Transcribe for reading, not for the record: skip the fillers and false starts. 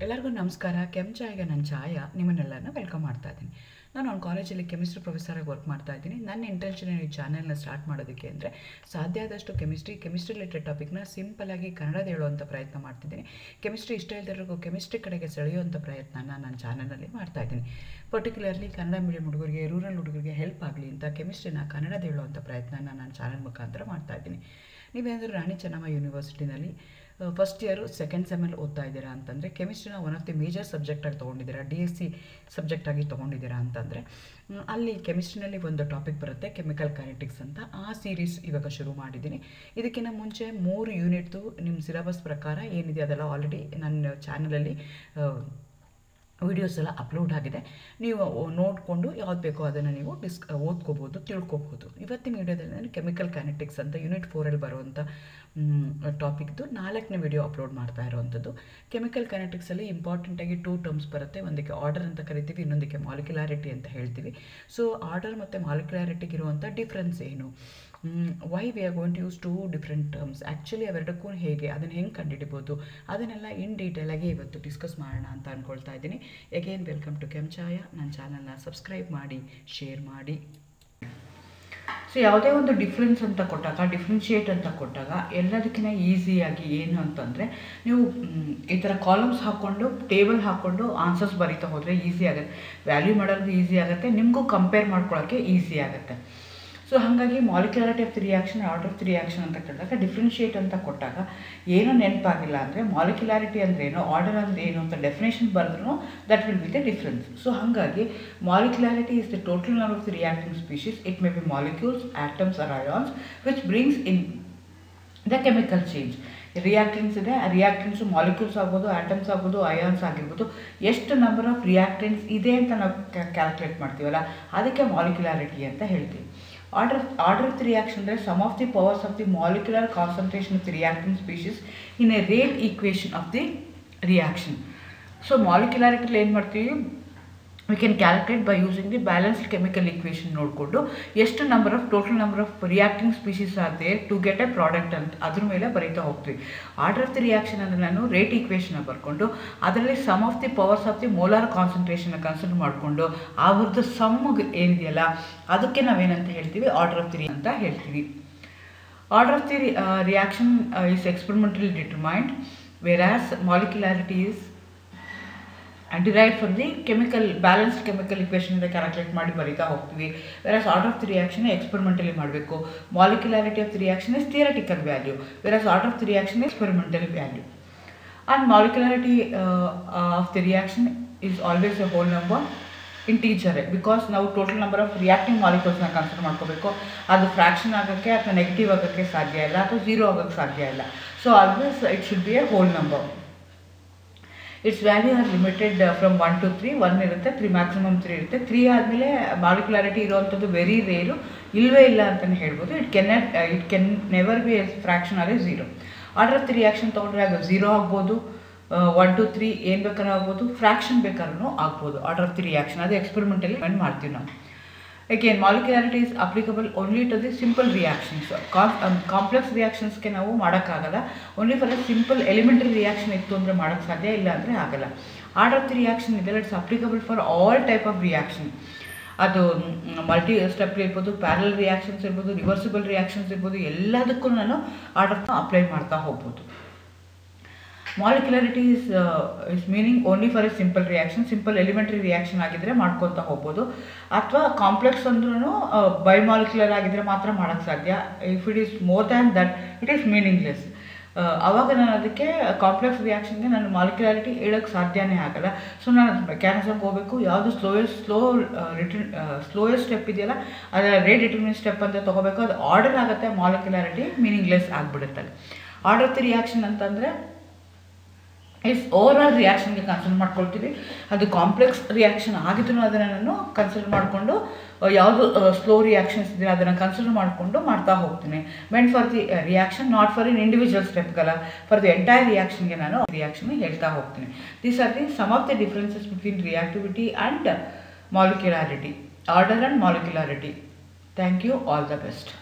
ಎಲ್ಲರಿಗೂ ನಮಸ್ಕಾರ. ಕೆಂಚಾಯಿಗೆ ನನ್ನ ಛಾಯಾ ನಿಮ್ಮನ್ನೆಲ್ಲರನ್ನ ವೆಲ್ಕಮ್ ಮಾಡ್ತಾ ಇದ್ದೀನಿ. ನಾನು ಒಂದು ಕಾಲೇಜಲ್ಲಿ ಕೆಮಿಸ್ಟ್ರಿ ಪ್ರೊಫೆಸರಾಗಿ ವರ್ಕ್ ಮಾಡ್ತಾ ಇದ್ದೀನಿ. ನನ್ನ ಇಂಟೆನ್ಷನ್ ಈ ಚಾನೆಲ್ನ ಸ್ಟಾರ್ಟ್ ಮಾಡೋದಕ್ಕೆ ಅಂದರೆ ಸಾಧ್ಯ ಆದಷ್ಟು ಕೆಮಿಸ್ಟ್ರಿ ರಿಲೇಟೆಡ್ ಟಾಪಿಕ್ನ ಸಿಂಪಲಾಗಿ ಕನ್ನಡದ ಹೇಳುವಂಥ ಪ್ರಯತ್ನ ಮಾಡ್ತಿದ್ದೀನಿ. ಕೆಮಿಸ್ಟ್ರಿ ಇಷ್ಟ ಇಲ್ಲದಿರೋರ್ಗೂ ಕೆಮಿಸ್ಟ್ರಿ ಕಡೆಗೆ ಸೆಳೆಯುವಂಥ ಪ್ರಯತ್ನನ ನನ್ನ ಚಾನಲ್ನಲ್ಲಿ ಮಾಡ್ತಾ ಇದ್ದೀನಿ. ಪರ್ಟಿಕ್ಯುಲರ್ಲಿ ಕನ್ನಡ ಮೀಡಿಯಂ ಹುಡುಗರಿಗೆ, ರೂರಲ್ ಹುಡುಗರಿಗೆ ಹೆಲ್ಪ್ ಆಗಲಿ ಅಂತ ಕೆಮಿಸ್ಟ್ರಿನ ಕನ್ನಡದ ಹೇಳುವಂಥ ಪ್ರಯತ್ನನ ನನ್ನ ಚಾನಲ್ ಮುಖಾಂತರ ಮಾಡ್ತಾ ಇದ್ದೀನಿ. ನೀವೇನಾದರೂ ರಾಣಿ ಚೆನ್ನಮ್ಮ ಯೂನಿವರ್ಸಿಟಿನಲ್ಲಿ ಫಸ್ಟ್ ಇಯರು ಸೆಕೆಂಡ್ ಸೆಮಲ್ಲಿ ಓದ್ತಾ ಇದ್ದೀರಾ ಅಂತಂದರೆ, ಕೆಮಿಸ್ಟ್ರಿನ ಒನ್ ಆಫ್ ದಿ ಮೇಜರ್ ಸಬ್ಜೆಕ್ಟಾಗಿ ತೊಗೊಂಡಿದ್ದೀರಾ, DSc ಸಬ್ಜೆಕ್ಟಾಗಿ ತೊಗೊಂಡಿದ್ದೀರಾ ಅಂತಂದರೆ, ಅಲ್ಲಿ ಕೆಮಿಸ್ಟ್ರಿನಲ್ಲಿ ಒಂದು ಟಾಪಿಕ್ ಬರುತ್ತೆ, ಕೆಮಿಕಲ್ ಕೈನೆಟಿಕ್ಸ್ ಅಂತ. ಆ ಸೀರೀಸ್ ಇವಾಗ ಶುರು ಮಾಡಿದ್ದೀನಿ. ಇದಕ್ಕಿಂತ ಮುಂಚೆ 3 ಯೂನಿಟ್ದು ನಿಮ್ಮ ಸಿಲೆಬಸ್ ಪ್ರಕಾರ ಏನಿದೆ ಅದೆಲ್ಲ ಆಲ್ರೆಡಿ ನನ್ನ ಚಾನಲಲ್ಲಿ ವೀಡಿಯೋಸ್ ಎಲ್ಲ ಅಪ್ಲೋಡ್ ಆಗಿದೆ. ನೀವು ನೋಡಿಕೊಂಡು ಯಾವ್ದು ಬೇಕೋ ಅದನ್ನು ನೀವು ಓದ್ಕೋಬೋದು, ತಿಳ್ಕೊಬೋದು. ಇವತ್ತಿನ ವೀಡಿಯೋದಲ್ಲಿ ನಾನು ಕೆಮಿಕಲ್ ಕೈನೆಟಿಕ್ಸ್ ಅಂತ ಯೂನಿಟ್ 4ಅಲ್ಲಿ ಬರುವಂಥ ಟಾಪಿಕ್ದು 4ನೇ ವಿಡಿಯೋ ಅಪ್ಲೋಡ್ ಮಾಡ್ತಾ ಇರೋವಂಥದ್ದು. ಕೆಮಿಕಲ್ ಕೈನೆಟಿಕ್ಸಲ್ಲಿ ಇಂಪಾರ್ಟೆಂಟಾಗಿ 2 ಟರ್ಮ್ಸ್ ಬರುತ್ತೆ. ಒಂದಕ್ಕೆ ಆರ್ಡರ್ ಅಂತ ಕರಿತೀವಿ, ಇನ್ನೊಂದಕ್ಕೆ ಮಾಲಿಕ್ಯುಲಾರಿಟಿ ಅಂತ ಹೇಳ್ತೀವಿ. ಸೊ ಆರ್ಡರ್ ಮತ್ತು ಮಾಲಿಕ್ಯುಲಾರಿಟಿಗೆ ಇರುವಂಥ ಡಿಫ್ರೆನ್ಸ್ ಏನು, why we are going to use 2 different terms, actually ಅವೆರಡಕ್ಕೂ ಹೇಗೆ, ಅದನ್ನು ಹೆಂಗೆ ಕಂಡುಹಿಡಿಬೋದು, ಅದನ್ನೆಲ್ಲ ಇನ್ ಡೀಟೇಲಾಗಿ ಇವತ್ತು ಡಿಸ್ಕಸ್ ಮಾಡೋಣ ಅಂತ ಅಂದ್ಕೊಳ್ತಾ ಇದ್ದೀನಿ. Again welcome to Kenchaya. ನನ್ನ ಚಾನಲ್ನ ಸಬ್ಸ್ಕ್ರೈಬ್ ಮಾಡಿ, ಶೇರ್ ಮಾಡಿ. ಸೊ ಯಾವುದೇ ಒಂದು ಡಿಫ್ರೆನ್ಸ್ ಅಂತ ಕೊಟ್ಟಾಗ, ಡಿಫ್ರೆನ್ಷಿಯೇಟ್ ಅಂತ ಕೊಟ್ಟಾಗ ಎಲ್ಲದಕ್ಕಿಂತ ಈಸಿಯಾಗಿ ಏನು ಅಂತಂದರೆ, ನೀವು ಈ ಥರ ಕಾಲಮ್ಸ್ ಹಾಕ್ಕೊಂಡು ಟೇಬಲ್ ಹಾಕ್ಕೊಂಡು ಆನ್ಸರ್ಸ್ ಬರೀತಾ ಹೋದರೆ ಈಸಿ ಆಗುತ್ತೆ, ವ್ಯಾಲ್ಯೂ ಮಾಡೋದು ಈಸಿ ಆಗುತ್ತೆ, ನಿಮಗೂ ಕಂಪೇರ್ ಮಾಡ್ಕೊಳ್ಳೋಕ್ಕೆ ಈಸಿ ಆಗುತ್ತೆ. ಸೊ ಹಾಗಾಗಿ molecularity of the reaction, order of the reaction ಅಂತ ಕೇಳಿದಾಗ, ಡಿಫ್ರೆನ್ಷಿಯೇಟ್ ಅಂತ ಕೊಟ್ಟಾಗ ಏನೂ ನೆನಪಾಗಿಲ್ಲ ಅಂದರೆ ಮಾಲಿಕ್ಯುಲಾರಿಟಿ ಅಂದರೆ ಏನು, ಆರ್ಡರ್ ಅಂದರೆ ಏನು ಅಂತ ಡೆಫಿನೇಷನ್ ಬರೆದ್ರೂ that will be the difference. So ಹಾಗಾಗಿ molecularity is the total number of the reacting species. It may be molecules, atoms or ions which brings in the chemical change. Reactants ಇದೆ, ಆ reactants molecules ಆಗ್ಬೋದು, atoms ಆಗ್ಬೋದು, ions ಆಗಿರ್ಬೋದು. ಎಷ್ಟು number of reactants ಇದೆ ಅಂತ ನಾವು ಕ್ಯಾಲ್ಕುಲೇಟ್ ಮಾಡ್ತೀವಲ್ಲ, ಅದಕ್ಕೆ ಮಾಲಿಕ್ಯುಲಾರಿಟಿ ಅಂತ ಹೇಳ್ತೀವಿ. Order of the reaction ಅಂದರೆ sum of the powers of the molecular concentration of the reactant species in a rate equation of the reaction. So molecularity ಏನು ಮಾಡ್ತೀವಿ, we can calculate by using the balanced chemical equation ನೋಡಿಕೊಂಡು ಎಷ್ಟು total number of reacting species ಆಗಿದೆ to get A product ಅಂತ ಅದ್ರ ಮೇಲೆ ಬರೀತಾ ಹೋಗ್ತೀವಿ. ಆರ್ಡರ್ ಆಫ್ ದಿ ರಿಯಾಕ್ಷನ್ ಅಂದರೆ ನಾನು ರೇಟ್ ಈಕ್ವೇಷನ್ ಬರ್ಕೊಂಡು ಅದರಲ್ಲಿ sum of the powers of the molar concentration consider ಮಾಡಿಕೊಂಡು ಅವ್ರದ್ದು ಸಮ್ ಏನಿದೆಯಲ್ಲ ಅದಕ್ಕೆ ನಾವೇನಂತ ಹೇಳ್ತೀವಿ, ಆರ್ಡರ್ ಆಫ್ ದಿ ಅಂತ ಹೇಳ್ತೀವಿ. Order of the reaction is experimentally determined, whereas molecularity is derived from the balanced chemical equation ಇಂದ ಕ್ಯಾಲ್ಕುಲೇಟ್ ಮಾಡಿ ಬರೀತಾ ಹೋಗ್ತೀವಿ. Whereas order of the reaction experimentally ಮಾಡಬೇಕು. Molecularity of the reaction is theoretical value, whereas order of the reaction experimental value. And molecularity of the reaction is always a whole number ಇಂಟೀಜರೇ, because ನಾವು total number of reacting ಮಾಲಿಕ್ಯೂಲ್ಸ್ನ consider ಮಾಡ್ಕೋಬೇಕು. ಅದು fraction ಆಗೋಕ್ಕೆ ಅಥವಾ negative ಆಗೋಕ್ಕೆ ಸಾಧ್ಯ ಇಲ್ಲ, ಅಥವಾ 0 ಆಗೋಕ್ಕೆ ಸಾಧ್ಯ ಇಲ್ಲ. So always it should be a whole number. Its value are limited from 1 to 3. 1 ಇರುತ್ತೆ, 3 ಮ್ಯಾಕ್ಸಿಮಮ್ 3 ಇರುತ್ತೆ. 3 ಆದಮೇಲೆ ಮಾಲಿಕ್ಯುಲಾರಿಟಿ ಇರೋವಂಥದ್ದು ವೆರಿ ರೇರು, ಇಲ್ಲವೇ ಇಲ್ಲ ಅಂತಲೇ ಹೇಳ್ಬೋದು. It can never be a fraction or a 0. Order of the reaction ತೊಗೊಂಡ್ರೆ ಅದು 0 ಆಗ್ಬೋದು, 1 to 3 ಏನು ಬೇಕಾದ್ರೂ ಆಗ್ಬೋದು, ಫ್ರ್ಯಾಕ್ಷನ್ ಬೇಕಾದ್ರೂ ಆಗ್ಬೋದು. ಆರ್ಡರ್ ಆಫ್ ದಿ ರಿಯಾಕ್ಷನ್ ಅದು ಎಕ್ಸ್ಪೆರಿಮೆಂಟಲಿ ಮಾಡ್ತೀವಿ ನಾವು. Again, molecularity is applicable only to the simple reactions. Complex reactions ಗೆ ನಾವು ಮಾಡೋಕ್ಕಾಗಲ್ಲ. Only for a simple elementary reaction ಇತ್ತು ಅಂದರೆ ಮಾಡೋಕ್ಕೆ ಸಾಧ್ಯ, ಇಲ್ಲ ಅಂದರೆ ಆಗಲ್ಲ. ಆರ್ಡರ್ ಆಫ್ ದಿ ರಿಯಾಕ್ಷನ್ ಇದೆಲ್ಲ it's applicable for all type of reaction. ಅದು ಮಲ್ಟಿ ಸ್ಟೆಪ್ ಇರ್ಬೋದು, ಪ್ಯಾರಲ್ ರಿಯಾಕ್ಷನ್ಸ್ ಇರ್ಬೋದು, ರಿವರ್ಸಿಬಲ್ ರಿಯಾಕ್ಷನ್ಸ್ ಇರ್ಬೋದು, ಎಲ್ಲದಕ್ಕೂ ನಾನು ಆರ್ಡರ್ನ ಅಪ್ಲೈ ಮಾಡ್ತಾ ಹೋಗ್ಬೋದು. Molecularity is meaning only for a simple reaction. Simple elementary reaction ಆಗಿದ್ದರೆ ಮಾಡ್ಕೊತಾ ಹೋಗ್ಬೋದು, ಅಥವಾ ಕಾಂಪ್ಲೆಕ್ಸ್ ಅಂದ್ರೂ ಬಯೋಮಾಲಿಕ್ಯುಲರ್ ಆಗಿದ್ದರೆ ಮಾತ್ರ ಮಾಡೋಕ್ಕೆ ಸಾಧ್ಯ. If it is more than that it is meaningless. ಆವಾಗ ನಾನು ಅದಕ್ಕೆ ಕಾಂಪ್ಲೆಕ್ಸ್ ರಿಯಾಕ್ಷನ್ಗೆ ನಾನು ಮಾಲಿಕ್ಯುಲಾರಿಟಿ ಹೇಳೋಕ್ಕೆ ಸಾಧ್ಯನೇ ಆಗಲ್ಲ. ಸೊ ನಾನು ಮೆಕ್ಯಾನಿಸಮ್ಗೆ ಹೋಗಬೇಕು, ಯಾವುದು ಸ್ಲೋಯೆಸ್ಟ್ ಸ್ಟೆಪ್ ಇದೆಯಲ್ಲ ಅದರ ರೇಟ್ ಡಿಟರ್ಮಿನ್ ಸ್ಟೆಪ್ ಅಂತ ತೊಗೋಬೇಕು. ಅದು ಆರ್ಡರ್ ಆಗುತ್ತೆ, ಮಾಲಿಕ್ಯುಲಾರಿಟಿ ಮೀನಿಂಗ್ಲೆಸ್ ಆಗಿಬಿಡುತ್ತೆ. ಆರ್ಡರ್ ಆಫ್ ದಿ ರಿಯಾಕ್ಷನ್ ಅಂತಂದರೆ ಇಸ್ ಓವರಾಲ್ ರಿಯಾಕ್ಷನ್ಗೆ ಕನ್ಸಿಡರ್ ಮಾಡ್ಕೊಳ್ತೀವಿ. ಅದು ಕಾಂಪ್ಲೆಕ್ಸ್ ರಿಯಾಕ್ಷನ್ ಆಗಿದ್ರು ಅದನ್ನು ನಾನು ಕನ್ಸಿಡರ್ ಮಾಡಿಕೊಂಡು, ಯಾವುದು ಸ್ಲೋ ರಿಯಾಕ್ಷನ್ಸ್ ಇದ್ದರೆ ಅದನ್ನು ಕನ್ಸಿಡರ್ ಮಾಡಿಕೊಂಡು ಮಾಡ್ತಾ ಹೋಗ್ತೀನಿ. ಮೆಂಟ್ for the reaction, not for in individual ಸ್ಟೆಪ್ಗಲ್ಲ, ಫಾರ್ ದಿ ಎಂಟೈರ್ ರಿಯಾಕ್ಷನ್ಗೆ ನಾನು ರಿಯಾಕ್ಷನ್ ಹೇಳ್ತಾ ಹೋಗ್ತೀನಿ. These are the some of the differences between reactivity and molecularity, order and molecularity. Thank you, all the best.